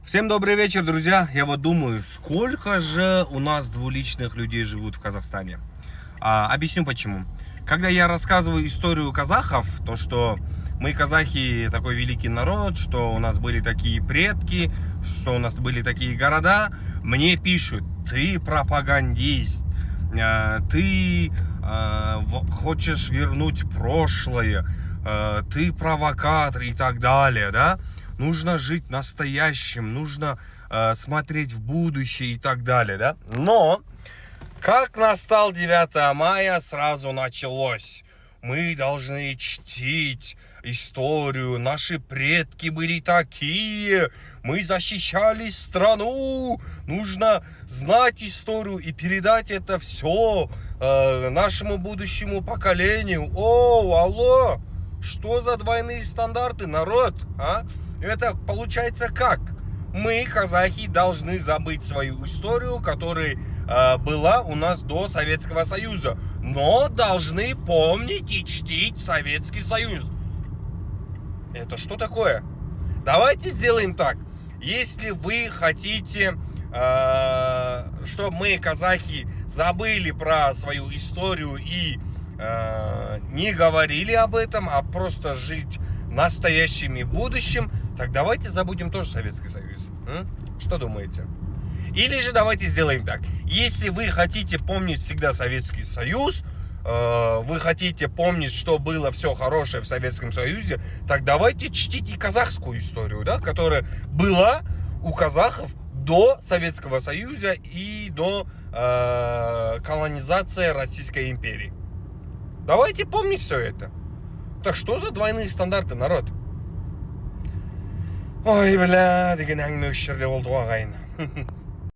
Всем добрый вечер, друзья. Я вот думаю, сколько же у нас двуличных людей живут в Казахстане. Объясню почему. Когда я рассказываю историю казахов, то что мы казахи такой великий народ, что у нас были такие предки, что у нас были такие города, мне пишут: ты пропагандист, ты хочешь вернуть прошлое, ты провокатор и так далее, да? Нужно жить настоящим, нужно смотреть в будущее и так далее, да? Но как настал 9 мая, сразу началось. Мы должны чтить историю, наши предки были такие, мы защищали страну, нужно знать историю и передать это все нашему будущему поколению. О, алло, что за двойные стандарты, народ, а? Это получается как? Мы, казахи, должны забыть свою историю, которая была у нас до Советского Союза, но должны помнить и чтить Советский Союз. Это что такое? Давайте сделаем так. Если вы хотите, чтобы мы, казахи, забыли про свою историю и не говорили об этом, а просто жить настоящим и будущим, так давайте забудем тоже Советский Союз. Что думаете? Или же давайте сделаем так. Если вы хотите помнить всегда Советский Союз, вы хотите помнить, что было все хорошее в Советском Союзе, так давайте чтите казахскую историю, да, которая была у казахов до Советского Союза и до колонизации Российской империи. Давайте помнить все это. Так что за двойные стандарты, народ? Ой, бля, деген әңгіме осы жерде болды ғой ағайын.